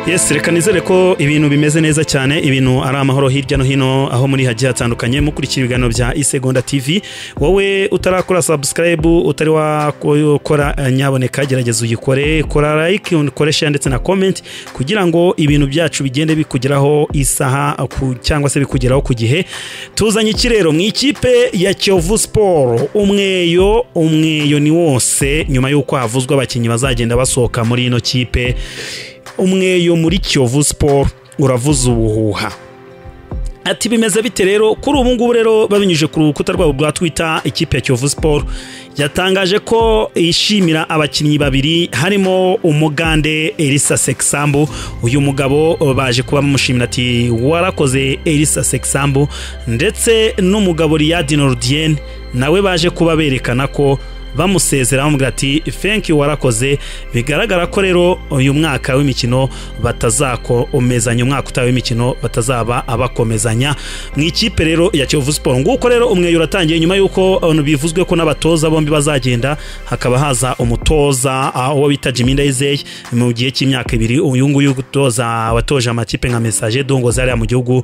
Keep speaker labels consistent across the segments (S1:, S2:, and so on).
S1: Yes, reka nizere ko ibintu bimeze neza cyane, ibintu ari amahoro hirya no hino aho muri hagiye hatandukanye mukurikira ibiganiro bya Isegonda TV. Wowe utarakora subscribe, utari wakora nyaboneka gerageza uyikore, kora like, ukore share ndetse na comment kugira ngo ibintu byacu bigende bikugeraho isaha cyangwa se bikugeraho ku gihe. Tuzanye ikirero mu ikipe ya Kiyovu Sport, umweyo ni wose nyuma yuko havuzwa abakinyi bazagenda basohoka muri ino kipe. Umweyo muri Kiyovu Sport uravuza ubuhuha. Ati bimeze bite rero kuri ubu ngubu rero babinyuje ku rukuta rwabo rwa Twitter. Ikipe ya Kiyovu Sport yatangaje ko ishimira abakinyi babiri harimo umugande Elisa Seksambu. Uyu mugabo baje kuba mushimira ati warakoze Elisa Seksambu, ndetse n'umugabo Riyad Nordien nawe baje kuba berekana ko bamusezera bamubwira ati thank you warakoze. Bigaragara ko rero uyu mwaka w'imikino batazakomezanya, umwaka utawe w'imikino batazaba abakomezanya mu ikipe rero ya Kiyovu Sport. Nguko rero umweyo uratangiye nyuma yuko bivuzwe ko n'abatoza bombi bazagenda, hakaba haza umutoza uwo bita Jimmy Ndayizeye mu gihe cy'imyaka 2. uyu nguyu gutoza watoje amakipe nka Message Dongo zari mu gihugu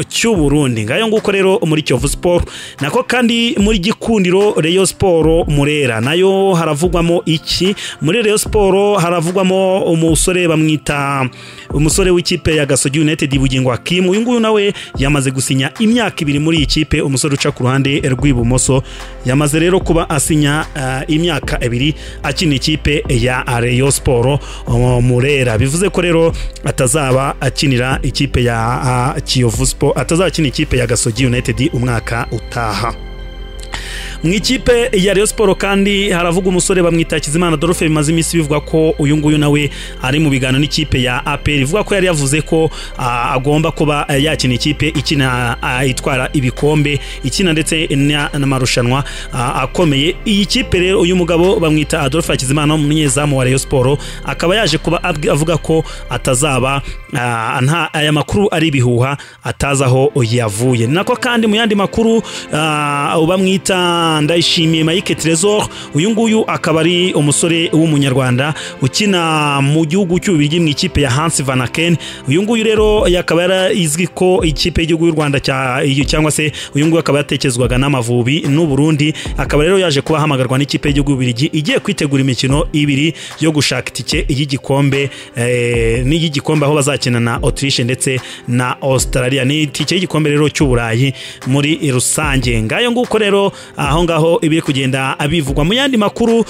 S1: cy'u Burundi. Ngayo nguko rero muri Kiyovu Sport. Nako kandi muri Gikundiro Rayon Sport Murera nayo haravugwamo iki. Muri Rayon Sport haravugwamo umusore bamwita umusore w'ikipe ya Gasogi United Bugingo Hakim. Uyu nguyu nawe yamaze gusinya imyaka 2 muri ikipe. Umusore uca ku ruhande rw'ibumoso yamaze rero kuba asinya imyaka 2 akina ikipe ya Rayon Sport Murera. Bivuze ko rero atazaba akinira ikipe ya Kiyovu Sport, atazakina ikipe ya Gasogi United umwaka utaha. Mu ikipe ya Rayon Sport kandi haravuga umusore bamwita Kizimana Adolphe. Bimaze iminsi bivuga ko uyu nguyu nawe ari mu bigano n'ikipe ya APR. Bivuga ko yari yavuze ko agomba kuba yakina ikipe ikina itwara ibikombe, ikina ndetse n'amarushanwa akomeye. Iyi kipe rero uyu mugabo bamwita Adolphe Kizimana, umunyezamu wa Rayon Sport, akaba yaje kuba avuga ko atazaba aya makuru ari bihuha atazaho yavuye. Nako kandi mu yandi makuru bamwita Ndayishimiye Mike Trésor. Uyu nguyu akaba ari umusore w'umunyarwanda ukina mu gihugu cy'Ububirigi mu ikipe ya Hans Van Aken. Uyu nguyu rero yakaba yarizwi ko ikipe y'igihugu y'u Rwanda cyangwa se uyu nguyu akaba yatekezwaga n'Amavubi n'u Burundi. Akaba rero yaje kuba hamagarwa n'ikipe y'igihugu y'Ububirigi igiye kwitegura imikino 2 yo gushaka itike y'igikombe n'igikombe aho bazakina na Autriche ndetse na Australia. Ni itike y'igikombe rero cy'Uburayi muri rusange. Ngayo nguko rero aho ngaho ibiri kugenda abivugwa. Mu yandi makuru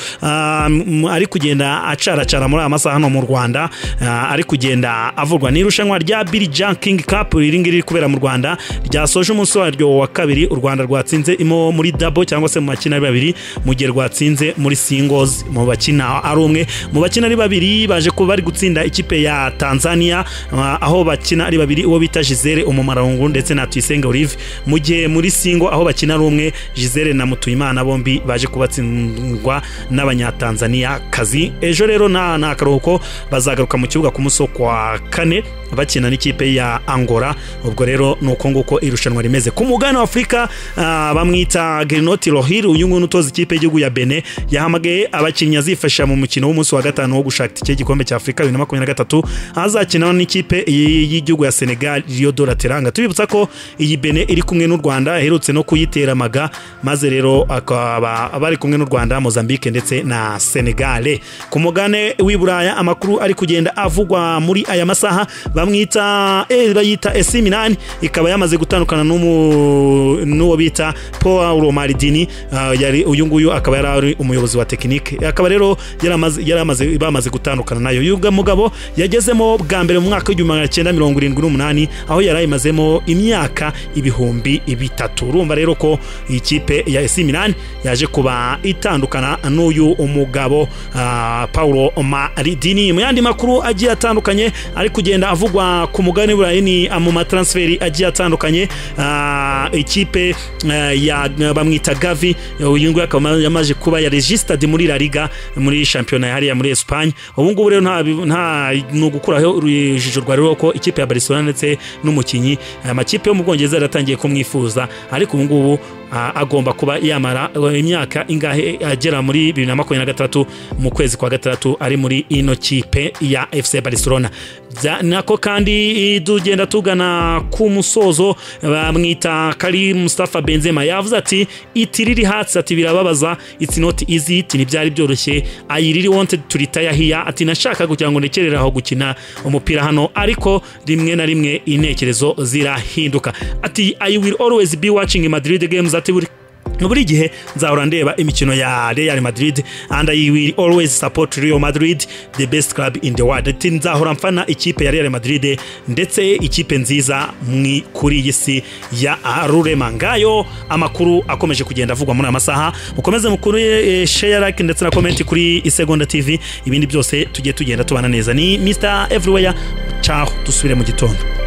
S1: ari kugenda acaracara muri amasaha hano mu Rwanda, ari kugenda avugwa n'irushanwa rya Billy Jean King Cup riringiri kubera mu Rwanda, ryasoje umunsi waryo wa 2. U Rwanda rwatsinze muri double cyangwa se mu makina ari 2, mu gihe rwatsinze muri singles mu bakina ari umwe. Mu bakina ari 2 baje kuba bari gutsinda ikipe ya Tanzania, aho bakina ari 2, uwo bita Gisele Umumarungu ndetse na Tuyisenge Olive. Mu gihe muri single aho bakina ari umwe, Gisele na Mutuyimana bombi baje kubatsindwa n'Abanyatanzania kazi. Ejo rero na karuhuko bazagaruka mu kibuga ku muso kwa 4 bakina n'ikipe ya Angola. Ubwo rero nuko nguko irushanwa rimeze. Ku mugano wa Afrika bamwita Gernot Rohir. Uyu nguyu utoza ikipe y'igihugu ya Benin yahamagaye abakinnyi azifasha mu mukino w'umunsi wa 5 wo gushaka itike y'igikombe cya Afrika 2023 azakina n'ikipe y'igihugu ya Senegal Rio de la Teranga. Tubibutsa ko iyi Benin iri kumwe n'u Rwanda, herutse no kuyitera amaga, maze rero akaba bari kumwe n'u Rwanda, Mozambique ndetse na Senegal. Ku mugane w'Iburaya amakuru ari kugenda avugwa muri aya masaha bamwita bayita AC Milan ikaba yamaze gutandukana n'uwo bita Paulo Maldini. Yari uyu nguyu akaba yari umuyobozi wa tekinike, akaba rero bamaze gutandukana nayo. Uyu mugabo yagezemo bwa mbere mu mwaka w'1978 aho yari ayimazemo imyaka 3,000. Urumva rero ko ikipe ya AC Milan yaje kuba itandukana n'uyu umugabo Paulo Maldini. Mu yandi makuru agiye atandukanye ari kugenda avugwa ku mugabane w'Uburayi ni mu matransferi agiye atandukanye. Ikipe ya bamwita Gavi, uyu nguyu akaba yamaje kuba ya registered muri La Liga muri championnat hariya muri Espagne. Ubu ngubu rero nta nugukuraho urujijo rwa rero ko ikipe ya Barcelona ndetse n'umukinyi amakipe yo mu Bwongereza yaratangiye kumwifuza, ariko ubu ngubu agomba kuba yamara imyaka ingahe agera muri 2023 mu kwezi kwa gatatu ari muri ino kipe ya FC Barcelona. Nako kandi tugenda tugana ku musozo, bamwita Karim Mustafa Benzema yavuze ati it really hurts, ati birababaza, it's not easy, ati ntibyari byoroshye, I really wanted to retire here, ati nashaka kugira ngo nekereraho gukina umupira hano ariko rimwe na rimwe intekerezo zirahinduka, ati I will always be watching Madrid games, ati buri gihe nzahora ndeba imikino ya Real Madrid and I will always support Real Madrid, the best club in the world. Ati nzahora mfana ikipe ya Real Madrid ndetse ikipe nziza kuri iyi si ya rurema. Ngayo amakuru akomeje kugenda avugwa muri amasaha. Mukomeze mukuru share, like ndetse na comment kuri Isegonda TV. Ibindi byose tugiye tugenda tubana neza. Ni Mr Everywhere. Ciao, dusubire mu gitondo.